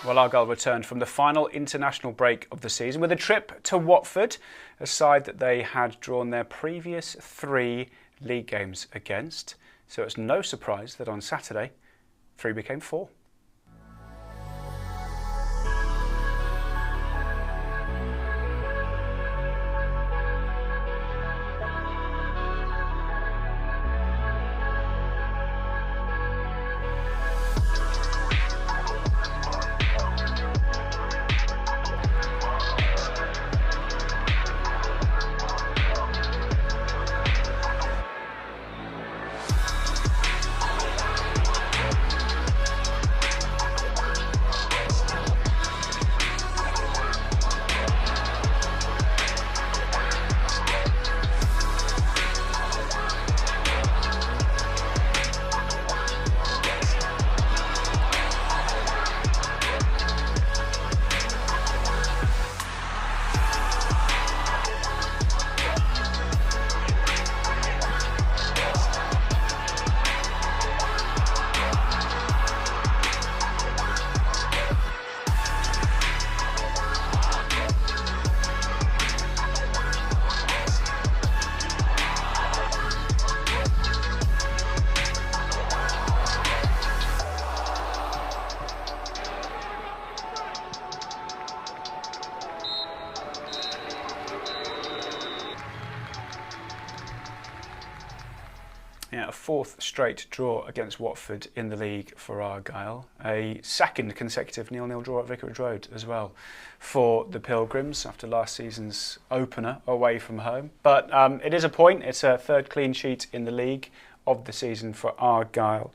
Well, Argyle returned from the final international break of the season with a trip to Watford, a side that they had drawn their previous 3 league games against. So it's no surprise that on Saturday, 3 became 4. Yeah, a 4th straight draw against Watford in the league for Argyle. A 2nd consecutive 0-0 draw at Vicarage Road as well for the Pilgrims after last season's opener away from home. But it is a point. It's a 3rd clean sheet in the league of the season for Argyle.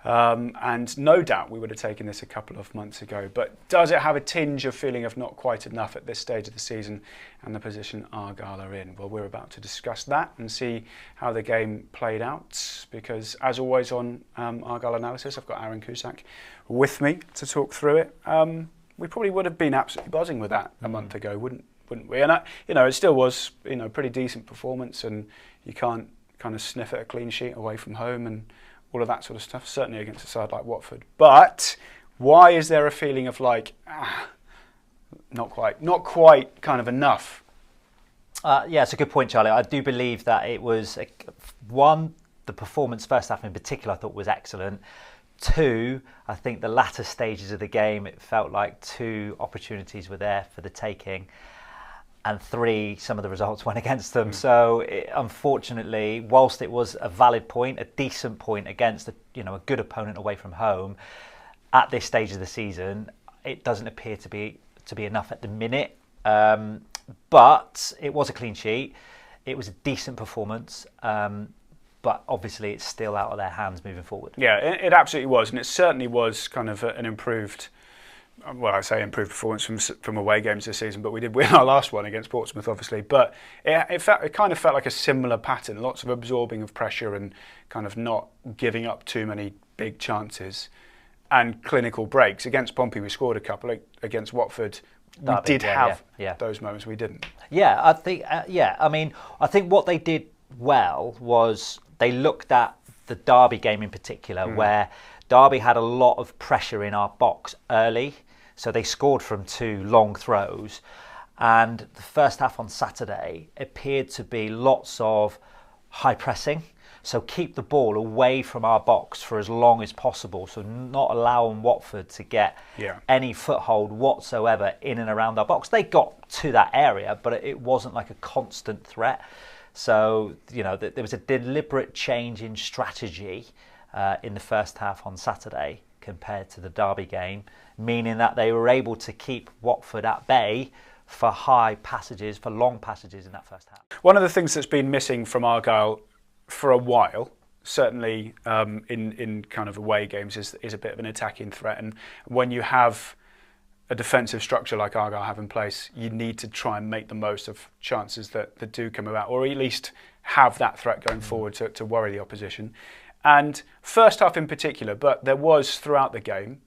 And no doubt we would have taken this a couple of months ago. But does it have a tinge of feeling of not quite enough at this stage of the season and the position Argyle are in? Well, we're about to discuss that and see how the game played out. Because as always on Argyle Analysis, I've got Aaron Cusack with me to talk through it. We probably would have been absolutely buzzing with that a month ago, wouldn't we? And it still was, pretty decent performance, and you can't kind of sniff at a clean sheet away from home and all of that sort of stuff, certainly against a side like Watford. But why is there a feeling of not quite kind of enough? Yeah, it's a good point, Charlie. I do believe that it was, the performance first half in particular I thought was excellent. 2, I think the latter stages of the game, it felt like 2 opportunities were there for the taking. And 3, some of the results went against them. So, unfortunately, whilst it was a valid point, a decent point against a good opponent away from home, at this stage of the season, it doesn't appear to be enough at the minute. But it was a clean sheet. It was a decent performance. But obviously, it's still out of their hands moving forward. Yeah, it absolutely was, and it certainly was kind of an improved. Well, I say improved performance from away games this season, but we did win our last one against Portsmouth, obviously. But it kind of felt like a similar pattern, lots of absorbing of pressure and kind of not giving up too many big chances and clinical breaks. Against Pompey, we scored a couple. Against Watford, we did have those moments. We didn't. Yeah, I think. I think what they did well was they looked at the Derby game in particular, where Derby had a lot of pressure in our box early. So they scored from 2 long throws, and the first half on Saturday appeared to be lots of high pressing. So keep the ball away from our box for as long as possible. So not allowing Watford to get any foothold whatsoever in and around our box. They got to that area, but it wasn't like a constant threat. So, there was a deliberate change in strategy in the first half on Saturday compared to the Derby game, meaning that they were able to keep Watford at bay for long passages in that first half. One of the things that's been missing from Argyle for a while, certainly in kind of away games, is a bit of an attacking threat. And when you have a defensive structure like Argyle have in place, you need to try and make the most of chances that do come about, or at least have that threat going forward to worry the opposition. And first half in particular, but there was throughout the game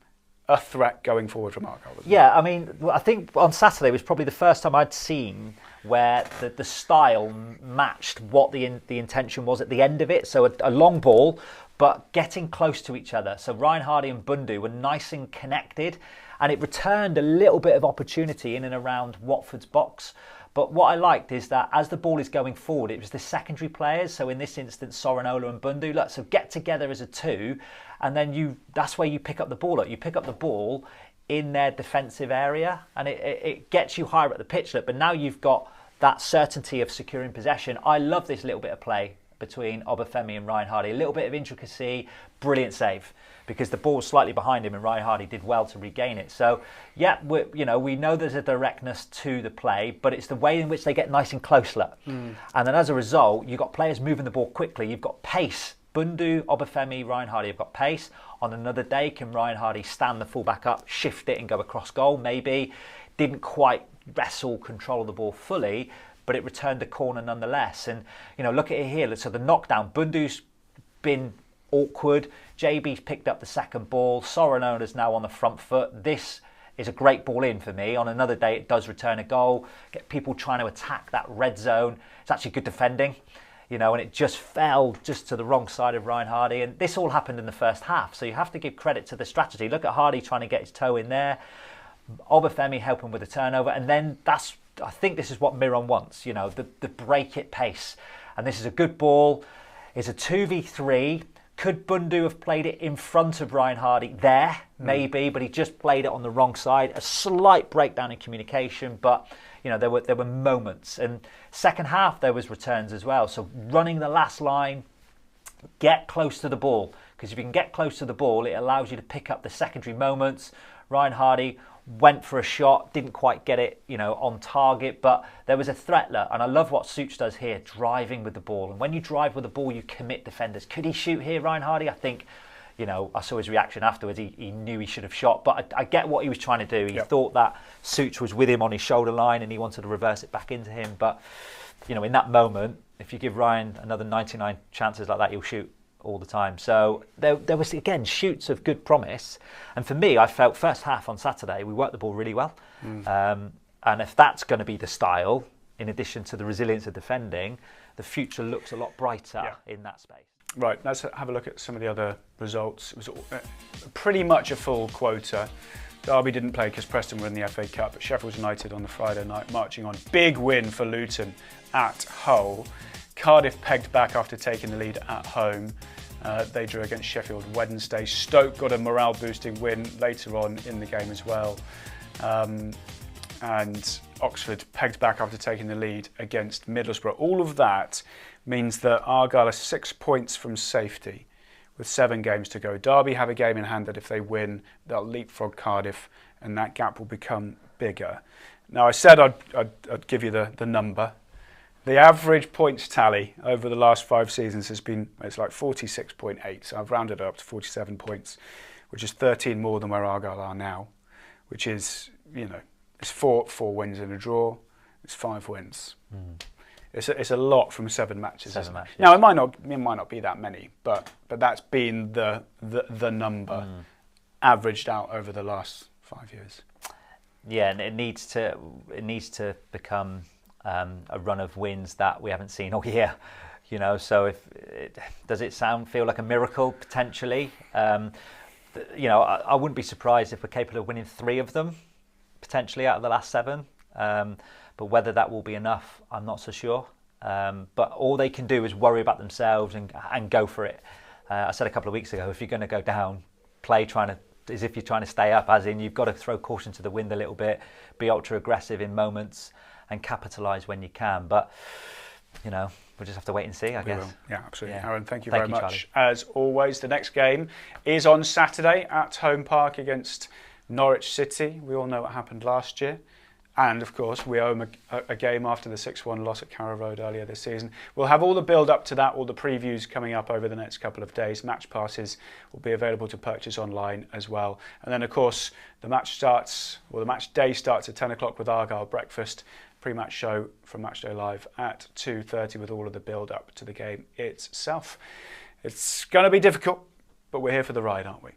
a threat going forward from Argyle. Yeah, I think on Saturday was probably the first time I'd seen where the style matched what the intention was at the end of it. So a long ball, but getting close to each other. So Ryan Hardy and Bundu were nice and connected, and it returned a little bit of opportunity in and around Watford's box. But what I liked is that as the ball is going forward, it was the secondary players. So in this instance, Sorinola and Bundu. Look, so get together as a two, and then that's where you pick up the ball. Look, you pick up the ball in their defensive area, and it gets you higher up the pitch. Look, but now you've got that certainty of securing possession. I love this little bit of play between Obafemi and Ryan Hardy. A little bit of intricacy, brilliant save, because the ball was slightly behind him and Ryan Hardy did well to regain it. So, yeah, we know there's a directness to the play, but it's the way in which they get nice and close. And then as a result, you've got players moving the ball quickly. You've got pace. Bundu, Obafemi, Ryan Hardy have got pace. On another day, can Ryan Hardy stand the fullback up, shift it and go across goal? Maybe. Didn't quite wrestle control of the ball fully, but it returned the corner nonetheless. And, look at it here. So the knockdown, Bundu's been awkward. JB's picked up the second ball. Sorinola's now on the front foot. This is a great ball in for me. On another day, it does return a goal. Get people trying to attack that red zone. It's actually good defending, and it just fell just to the wrong side of Ryan Hardy. And this all happened in the first half. So you have to give credit to the strategy. Look at Hardy trying to get his toe in there. Obafemi helping with the turnover. And then I think this is what Miron wants, the break it pace. And this is a good ball. It's a 2v3. Could Bundu have played it in front of Ryan Hardy? There, maybe, but he just played it on the wrong side. A slight breakdown in communication, but there were moments. And second half, there was returns as well. So running the last line, get close to the ball, because if you can get close to the ball, it allows you to pick up the secondary moments. Ryan Hardy went for a shot, didn't quite get it, on target, but there was a threat there. And I love what Such does here, driving with the ball. And when you drive with the ball, you commit defenders. Could he shoot here, Ryan Hardy? I think, I saw his reaction afterwards. He knew he should have shot, but I get what he was trying to do. He thought that Such was with him on his shoulder line and he wanted to reverse it back into him. But, in that moment, if you give Ryan another 99 chances like that, he'll shoot all the time. So there was, again, shoots of good promise. And for me, I felt first half on Saturday, we worked the ball really well. And if that's going to be the style, in addition to the resilience of defending, the future looks a lot brighter in that space. Right, let's have a look at some of the other results. It was pretty much a full quota. Derby didn't play because Preston were in the FA Cup, but Sheffield United on the Friday night marching on. Big win for Luton at Hull. Cardiff pegged back after taking the lead at home. They drew against Sheffield Wednesday. Stoke got a morale-boosting win later on in the game as well. And Oxford pegged back after taking the lead against Middlesbrough. All of that means that Argyle are 6 points from safety with 7 games to go. Derby have a game in hand that if they win, they'll leapfrog Cardiff and that gap will become bigger. Now, I said I'd give you the number. The average points tally over the last 5 seasons it's like 46.8. So I've rounded it up to 47 points, which is 13 more than where Argyle are now, which is, it's four wins and a draw. It's 5 wins. It's a lot from 7 matches. 7 matches. Now it might not be that many, but that's been the number averaged out over the last 5 years. Yeah, and it needs to become a run of wins that we haven't seen all year, So does it feel like a miracle potentially? I wouldn't be surprised if we're capable of winning 3 of them potentially out of the last 7. But whether that will be enough, I'm not so sure. But all they can do is worry about themselves and go for it. I said a couple of weeks ago, if you're going to go down, play as if you're trying to stay up, as in you've got to throw caution to the wind a little bit, be ultra aggressive in moments, and capitalise when you can. But, we'll just have to wait and see, I guess. Will. Yeah, absolutely. Yeah. Aaron, thank you very much. Charlie. As always, the next game is on Saturday at Home Park against Norwich City. We all know what happened last year. And, of course, we owe them a game after the 6-1 loss at Carrow Road earlier this season. We'll have all the build-up to that, all the previews coming up over the next couple of days. Match passes will be available to purchase online as well. And then, of course, the match day starts at 10 o'clock with Argyle breakfast. Pre-match show from Matchday Live at 2:30 with all of the build-up to the game itself. It's going to be difficult, but we're here for the ride, aren't we?